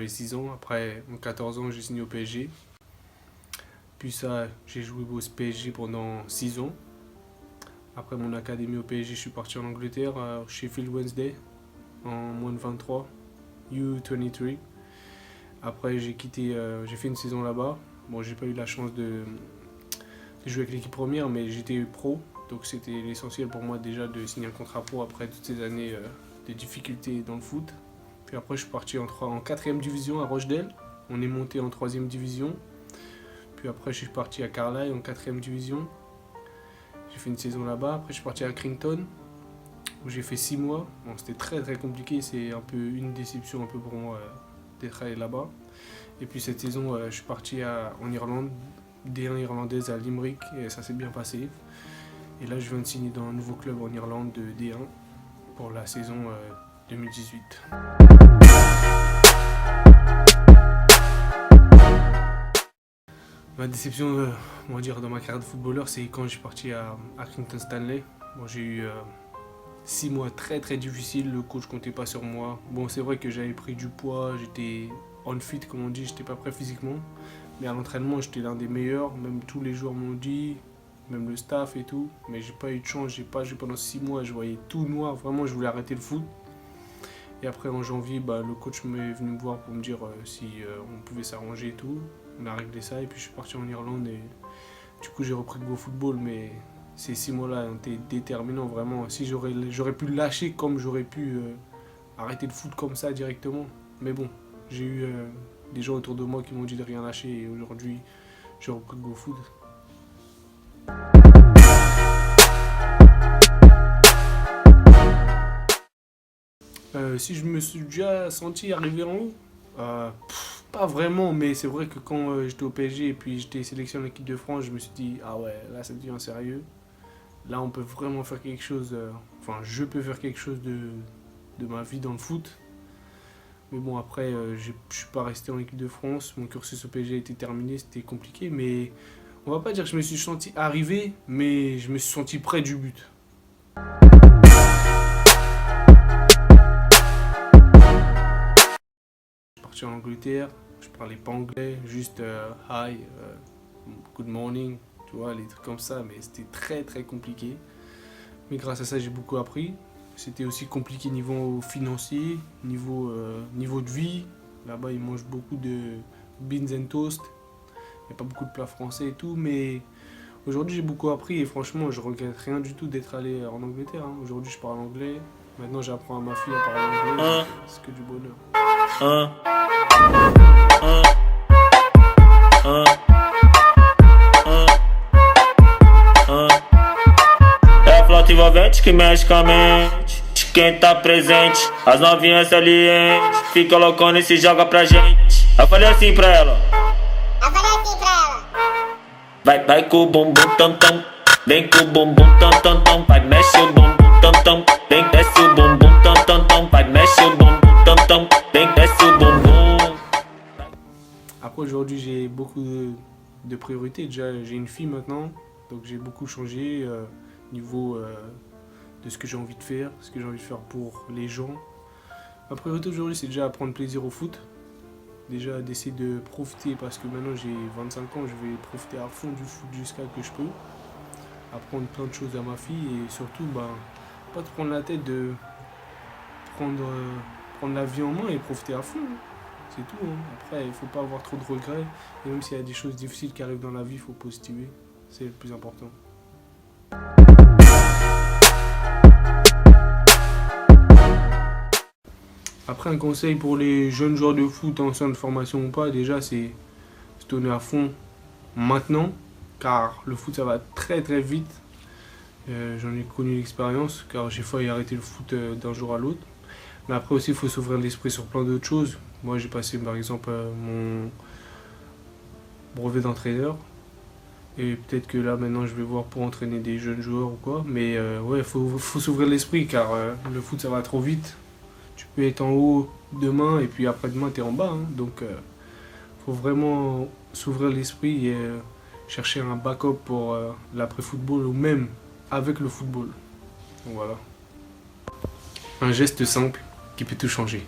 j'avais 6 ans. Après, en 14 ans, j'ai signé au PSG. Puis ça, j'ai joué au PSG pendant 6 ans. Après mon académie au PSG, je suis parti en Angleterre, à Sheffield Wednesday, en moins de 23, U23. Après, j'ai fait une saison là-bas. Bon, j'ai pas eu la chance de jouer avec l'équipe première, mais j'étais pro. Donc c'était l'essentiel pour moi déjà de signer un contrat pro après toutes ces années de difficultés dans le foot. Puis après, je suis parti en 4ème division à Rochdale. On est monté en 3ème division. Puis après, je suis parti à Carlisle en 4ème division. J'ai fait une saison là-bas. Après, je suis parti à Accrington où j'ai fait 6 mois. Bon, c'était très très compliqué. C'est un peu une déception un peu pour moi d'être allé là-bas. Et puis cette saison, je suis parti en Irlande, D1 irlandaise à Limerick, et ça s'est bien passé. Et là, je viens de signer dans un nouveau club en Irlande de D1 pour la saison 2018. Ma déception, on va dire, dans ma carrière de footballeur, c'est quand je suis parti à Accrington Stanley. Bon, j'ai eu 6 mois très très difficiles, le coach comptait pas sur moi. Bon, c'est vrai que j'avais pris du poids, j'étais on fit comme on dit, j'étais pas prêt physiquement. Mais à l'entraînement, j'étais l'un des meilleurs, même tous les joueurs m'ont dit, même le staff et tout. Mais j'ai pas eu de chance, j'ai pas joué pendant 6 mois, je voyais tout noir, vraiment je voulais arrêter le foot. Et après en janvier, le coach m'est venu me voir pour me dire si on pouvait s'arranger et tout. On a réglé ça et puis je suis parti en Irlande et du coup j'ai repris le beau football, mais ces 6 mois-là ont été déterminants vraiment. Si j'aurais pu lâcher comme j'aurais pu arrêter le foot comme ça directement. Mais bon, j'ai eu des gens autour de moi qui m'ont dit de rien lâcher et aujourd'hui j'ai repris le beau foot. Si je me suis déjà senti arriver en haut, pas vraiment, mais c'est vrai que quand j'étais au PSG et puis j'étais sélectionné en équipe de France, je me suis dit, ah ouais, là ça devient sérieux. Là on peut vraiment faire quelque chose, je peux faire quelque chose de ma vie dans le foot. Mais bon, après, je suis pas resté en équipe de France, mon cursus au PSG a été terminé, c'était compliqué, mais on va pas dire que je me suis senti arrivé, mais je me suis senti près du but. Je suis parti en Angleterre, je parlais pas anglais, juste hi, good morning, tu vois, les trucs comme ça, mais c'était très très compliqué. Mais grâce à ça, j'ai beaucoup appris. C'était aussi compliqué niveau financier, niveau de vie. Là-bas, ils mangent beaucoup de beans and toast. Il n'y a pas beaucoup de plats français et tout, mais aujourd'hui, j'ai beaucoup appris et franchement, je regrette rien du tout d'être allé en Angleterre. Aujourd'hui, je parle anglais. Maintenant, j'apprends à ma fille à parler anglais. C'est que du bonheur. É a flauta envolvente que mexe com a mente de quem tá presente. As novinhas salientes fica loucona e se joga pra gente. Eu falei assim pra ela. Vai com o bumbum tam tam. Vem com o bumbum tam tam tam. Vai mexe o bumbum tam tam. Vem desce o bumbum tam tam tam. Vai mexe o bumbum tam tam. Vem desce o bumbum. Après aujourd'hui j'ai beaucoup de priorités. Déjà j'ai une fille maintenant, donc j'ai beaucoup changé niveau de ce que j'ai envie de faire, ce que j'ai envie de faire pour les gens. Ma priorité aujourd'hui c'est déjà prendre plaisir au foot. Déjà d'essayer de profiter parce que maintenant j'ai 25 ans, je vais profiter à fond du foot jusqu'à ce que je peux. Apprendre plein de choses à ma fille et surtout pas te prendre la tête de prendre la vie en main et profiter à fond. C'est tout. Après, il ne faut pas avoir trop de regrets. Et même s'il y a des choses difficiles qui arrivent dans la vie, il faut positiver. C'est le plus important. Après, un conseil pour les jeunes joueurs de foot en centre de formation ou pas, déjà, c'est se donner à fond maintenant. Car le foot, ça va très très vite. J'en ai connu l'expérience, car j'ai failli arrêter le foot d'un jour à l'autre. Mais après aussi, il faut s'ouvrir l'esprit sur plein d'autres choses. Moi, j'ai passé par exemple mon brevet d'entraîneur. Et peut-être que là, maintenant, je vais voir pour entraîner des jeunes joueurs ou quoi. Mais ouais, il faut s'ouvrir l'esprit car le foot, ça va trop vite. Tu peux être en haut demain et puis après-demain, tu es en bas. Donc, il faut vraiment s'ouvrir l'esprit et chercher un backup pour l'après-football ou même avec le football. Donc, voilà. Un geste simple qui peut tout changer.